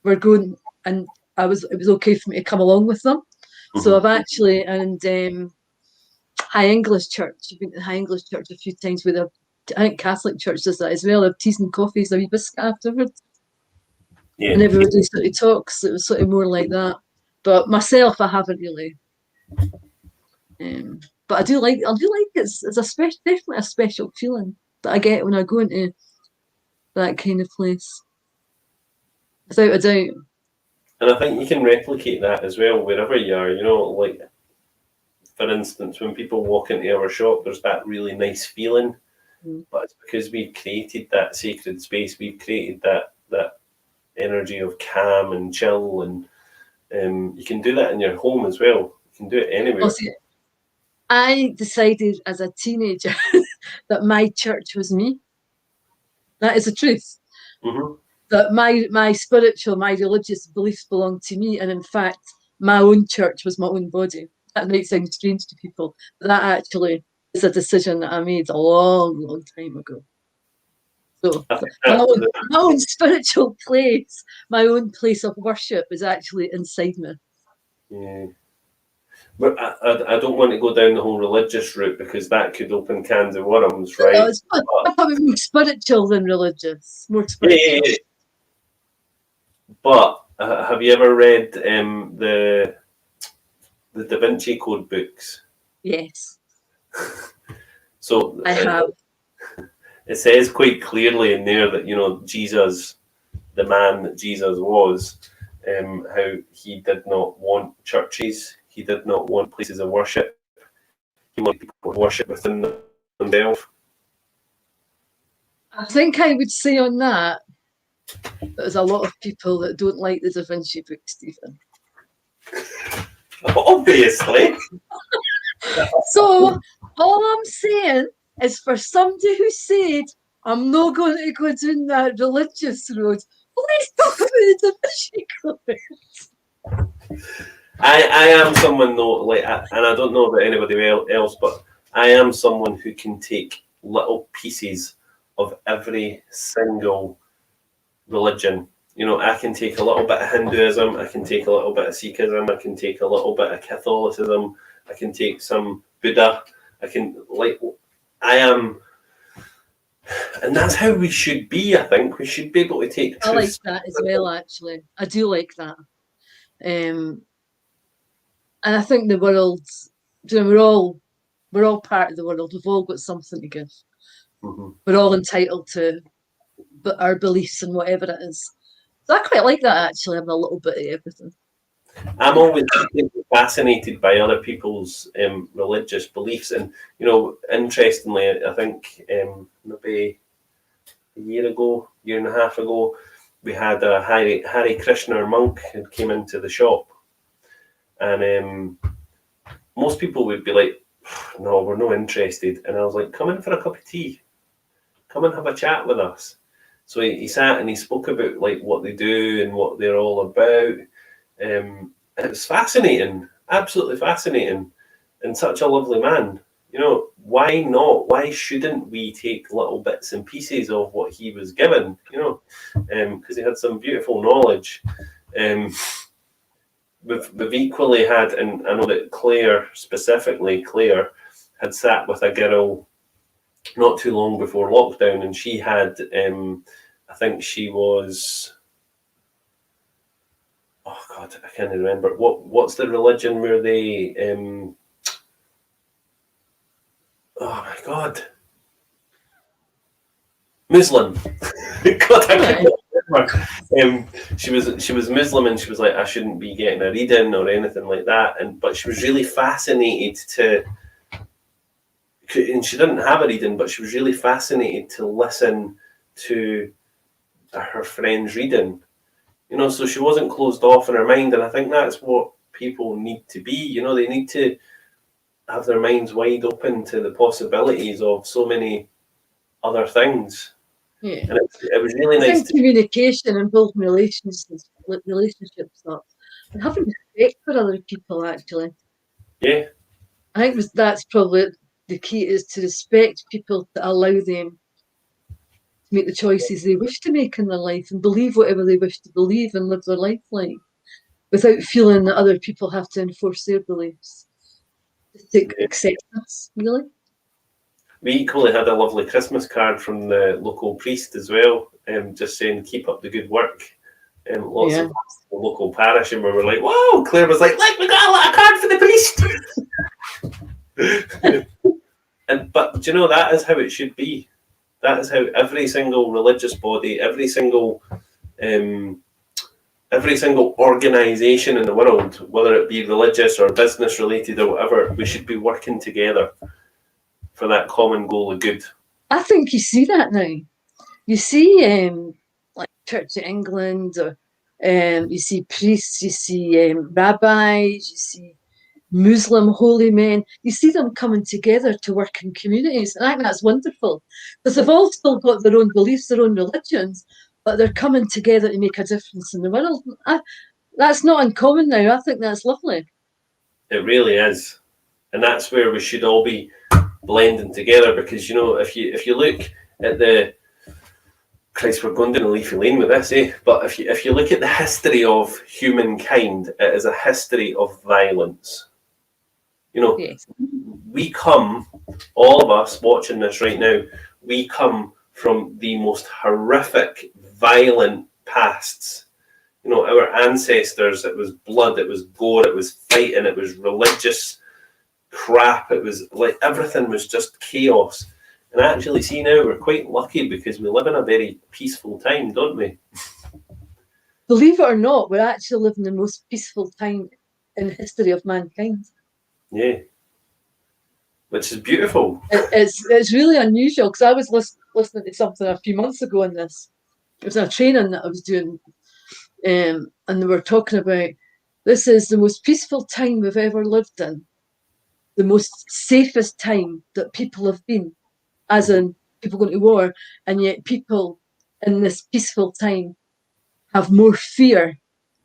were going, and it was okay for me to come along with them. Mm-hmm. So I've actually, and High English church, I've been to High English church a few times with I think Catholic church does that as well. They have teas and coffees, a wee biscuit afterwards. Yeah. And everybody sort of talks. It was sort of more like that. But myself, I haven't really. But I do like it's definitely a special feeling that I get when I go into that kind of place, without a doubt. And I think you can replicate that as well wherever you are. Like for instance, when people walk into our shop, there's that really nice feeling, but it's because we've created that sacred space. We've created that energy of calm and chill, and you can do that in your home as well. You can do it anywhere. I decided as a teenager that my church was me. That is the truth. Mm-hmm. That my spiritual, my religious beliefs belong to me, and in fact, my own church was my own body. That might sound strange to people, but that actually is a decision that I made a long, long time ago. So my own spiritual place, my own place of worship is actually inside me. Yeah. But I don't want to go down the whole religious route because that could open cans of worms, right? No, I'm probably more spiritual than religious. More spiritual. Yeah. But have you ever read the Da Vinci Code books? Yes. So I have. It says quite clearly in there that Jesus, the man that Jesus was, how he did not want churches. He did not want places of worship. He wanted people to worship within themselves. I think I would say on that, there's a lot of people that don't like the Da Vinci book, Stephen. Obviously. So, all I'm saying is for somebody who said, I'm not going to go down that religious road, let's talk about the Da Vinci Code. I am someone though, and I don't know about anybody else, but I am someone who can take little pieces of every single religion. I can take a little bit of Hinduism, I can take a little bit of Sikhism, I can take a little bit of Catholicism, I can take some Buddha, I am, and that's how we should be. I think we should be able to take. I like that as well. Actually, I do like that. And I think the world, we're all part of the world. We've all got something to give. Mm-hmm. We're all entitled to our beliefs and whatever it is. So I quite like that, actually, having a little bit of everything. I'm always fascinated by other people's religious beliefs. And, interestingly, I think maybe a year and a half ago, we had a Hare Krishna monk who came into the shop. And most people would be like, no, we're not interested. And I was like, come in for a cup of tea. Come and have a chat with us. So he sat and he spoke about like what they do and what they're all about. It was fascinating, absolutely fascinating, and such a lovely man. You know, why not? Why shouldn't we take little bits and pieces of what he was given? You know, because he had some beautiful knowledge. We've equally had, and I know that Claire had sat with a girl not too long before lockdown, and she had, I think she was, oh God, I can't remember. What's the religion where they, oh my God, Muslim. God, I can't remember. She was Muslim, and she was like, I shouldn't be getting a reading or anything like that. But she was really fascinated and she didn't have a reading, but she was really fascinated to listen to her friend's reading. You know, so she wasn't closed off in her mind, and I think that's what people need to be. You know, they need to have their minds wide open to the possibilities of so many other things. Yeah, and it was really I nice. think communication and building relationships up and having respect for other people. Actually, Yeah, I think that's probably the key, is to respect people, to allow them to make the choices they wish to make in their life and believe whatever they wish to believe and live their life like, without feeling that other people have to enforce their beliefs. Just take acceptance, really. we equally had a lovely Christmas card from the local priest as well, just saying keep up the good work. Lots of the local parish, and we were like, "Whoa!" Claire was like, "Look, we got a card for the priest." But do you know, that is how it should be. That is how every single religious body, every single organisation in the world, whether it be religious or business related or whatever, we should be working together for that common goal of good. I think you see that now. You see, like Church of England, or you see priests, you see rabbis, you see Muslim holy men. You see them coming together to work in communities, and I think that's wonderful, because they've all still got their own beliefs, their own religions, but they're coming together to make a difference in the world. That's not uncommon now. I think that's lovely. It really is, and that's where we should all be blending together. Because you know, if you look at the Christ, we're going down a leafy lane with this, eh? But if you look at the history of humankind, it is a history of violence. You know, Yes. We come, all of us watching this right now, we come from the most horrific, violent pasts. You know, our ancestors, it was blood, it was gore, it was fighting, it was religious crap, it was like everything was just chaos. And actually, see, now we're quite lucky because we live in a very peaceful time, don't we? Believe it or not, we're actually living the most peaceful time in the history of mankind. Yeah. Which is beautiful. It's really unusual, because I was listening to something a few months ago on this. It was a training that I was doing, and they were talking about, this is the most peaceful time we've ever lived in, the most safest time that people have been, as in people going to war, and yet people in this peaceful time have more fear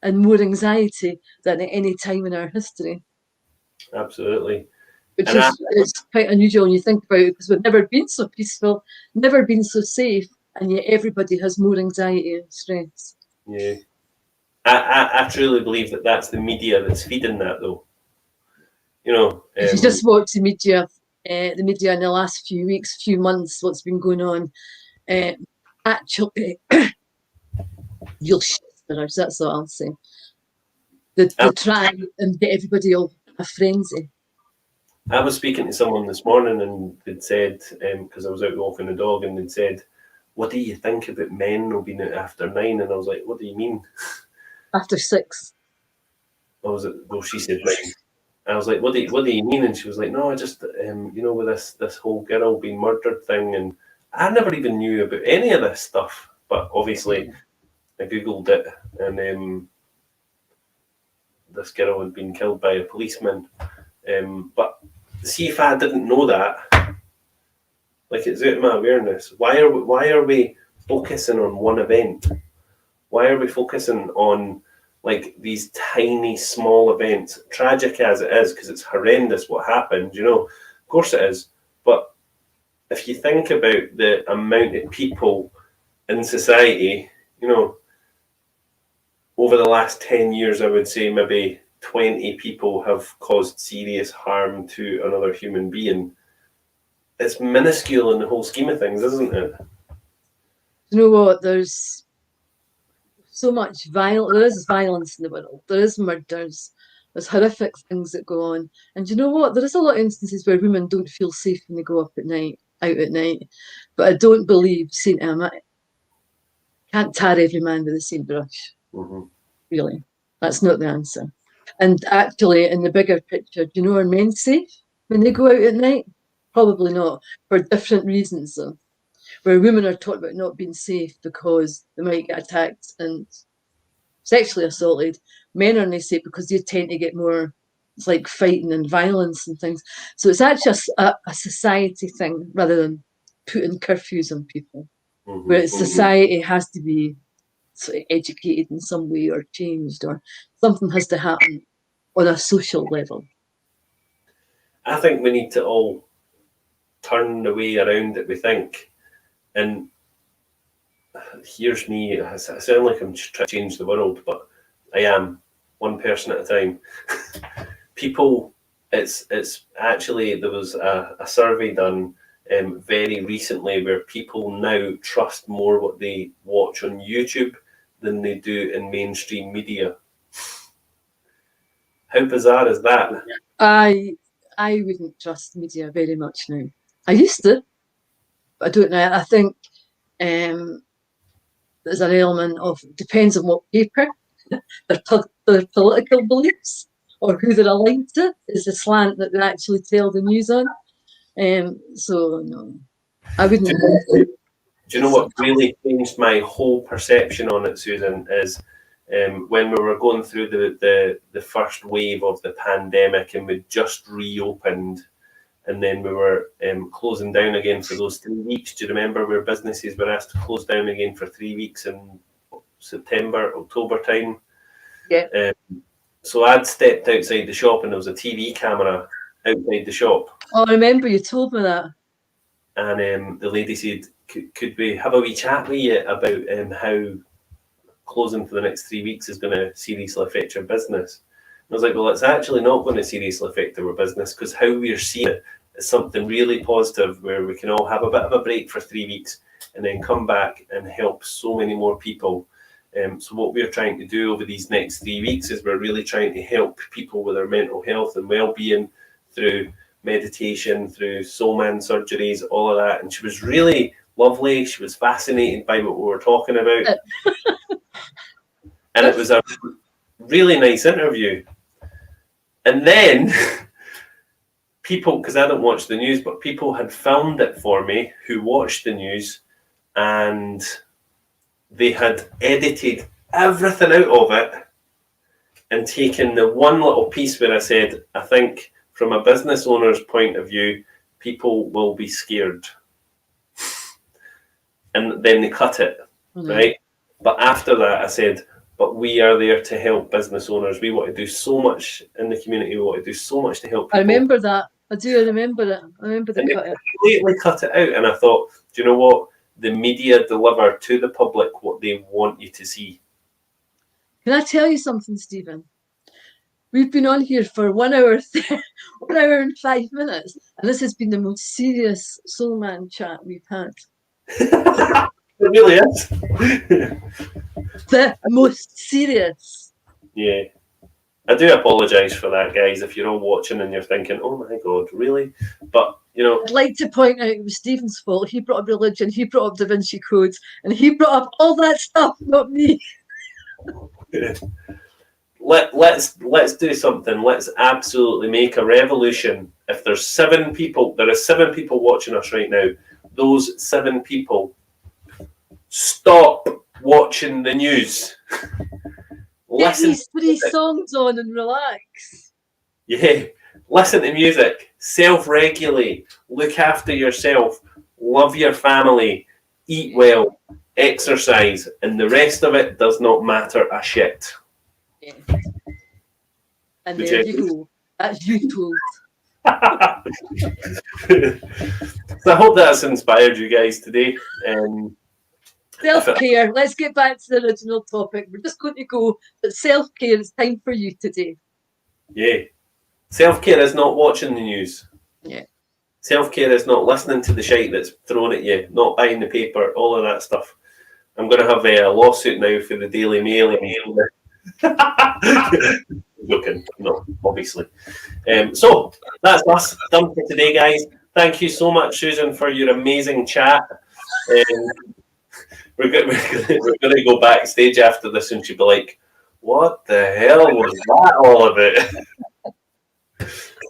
and more anxiety than at any time in our history. Absolutely. Which is quite unusual when you think about it, because we've never been so peaceful, never been so safe, and yet everybody has more anxiety and stress. Yeah. I truly believe that that's the media that's feeding that, though. You know, if you just watch the media in the last few weeks, few months, what's been going on, actually, real shit. That's what I'll say. They try and get everybody all a frenzy. I was speaking to someone this morning, and they'd said, because I was out walking the dog, and they'd said, "What do you think about men not being out after 9?" And I was like, "What do you mean?" After 6. Well, she said 9. I was like, what do you mean? And she was like, "No, I just, you know, with this whole girl being murdered thing, and I never even knew about any of this stuff." But obviously, I googled it, and this girl had been killed by a policeman. But see, if I didn't know that, like, it's out of my awareness. Why are we focusing on one event? Why are we focusing on like these tiny, small events? Tragic as it is, because it's horrendous what happened, of course it is. But if you think about the amount of people in society, over the last 10 years, I would say maybe 20 people have caused serious harm to another human being. It's minuscule in the whole scheme of things, isn't it? You know what? There's so much violence. There is violence in the world. There is murders. There's horrific things that go on. And you know what? There is a lot of instances where women don't feel safe when they go out at night. But I don't believe Saint Emma can't tar every man with the same brush. Mm-hmm. Really, that's not the answer. And actually, in the bigger picture, do you know, are men safe when they go out at night? Probably not, for different reasons, though. Where women are taught about not being safe because they might get attacked and sexually assaulted. Men are not safe because they tend to get more, it's like fighting and violence and things. So it's actually a society thing rather than putting curfews on people. Mm-hmm. Where society has to be sort of educated in some way or changed, or something has to happen on a social level. I think we need to all turn the way around that we think. And here's me, I sound like I'm trying to change the world, but I am, one person at a time. People, it's actually, there was a survey done very recently where people now trust more what they watch on YouTube than they do in mainstream media. How bizarre is that? I wouldn't trust media very much now. I used to, but I don't now. I think there's an element of, depends on what paper, their political beliefs, or who they're aligned to, is the slant that they actually tell the news on. So no, I wouldn't. Do you know what really changed my whole perception on it, Susan, is when we were going through the first wave of the pandemic and we just reopened, and then we were closing down again for those 3 weeks. Do you remember where businesses were asked to close down again for 3 weeks in September, October time? Yeah. So I'd stepped outside the shop and there was a TV camera outside the shop. Oh, I remember you told me that. And the lady said, could we have a wee chat with you about how closing for the next 3 weeks is going to seriously affect your business? And I was like, well, it's actually not going to seriously affect our business, because how we're seeing it is something really positive where we can all have a bit of a break for 3 weeks and then come back and help so many more people. So what we're trying to do over these next 3 weeks is we're really trying to help people with their mental health and well-being through meditation, through soul man surgeries, all of that. And she was really lovely. She was fascinated by what we were talking about. And it was a really nice interview. And then people, because I don't watch the news, but people had filmed it for me who watched the news, and they had edited everything out of it and taken the one little piece where I said, I think from a business owner's point of view, people will be scared. And then they cut it, right? But after that, I said, but we are there to help business owners. We want to do so much in the community. We want to do so much to help people. I remember that. I do. I remember it. I remember the cut. Completely cut it out. And I thought, do you know what? The media deliver to the public what they want you to see. Can I tell you something, Stephen? We've been on here for 1 hour, 1 hour and 5 minutes, and this has been the most serious soul man chat we've had. It really is. The most serious. Yeah. I do apologise for that, guys, if you're all watching and you're thinking, oh my God, really? But, you know... I'd like to point out it was Stephen's fault. He brought up religion, he brought up Da Vinci Codes, and he brought up all that stuff, not me. Let's do something. Let's absolutely make a revolution. If there's 7 people, there are 7 people watching us right now. Those 7 people, stop watching the news. Get these 3 songs on and relax. Yeah, listen to music, self-regulate, look after yourself, love your family, eat well, exercise, and the rest of it does not matter a shit. Yeah. And there you go. That's you told. So I hope that's inspired you guys today. Self-care. Let's get back to the original topic. We're just going to go, but self-care is time for you today. Yeah. Self-care is not watching the news. Yeah. Self-care is not listening to the shite that's thrown at you, not buying the paper, all of that stuff. I'm going to have a lawsuit now for the Daily Mail. Joking, no, obviously. So that's us done for today, guys. Thank you so much, Susan, for your amazing chat. We're going to go backstage after this, and she'll be like, "What the hell was that all about?"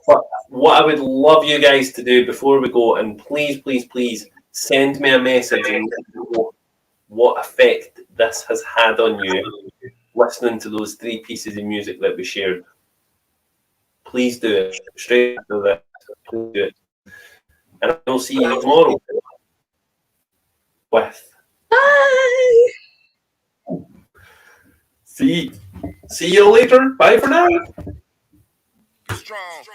But what I would love you guys to do before we go, and please, please, please send me a message and let me know what effect this has had on you listening to those 3 pieces of music that we shared. Please do it. Straight after that. Please do it. And I'll see you tomorrow with. Bye! See you later. Bye for now. Strong.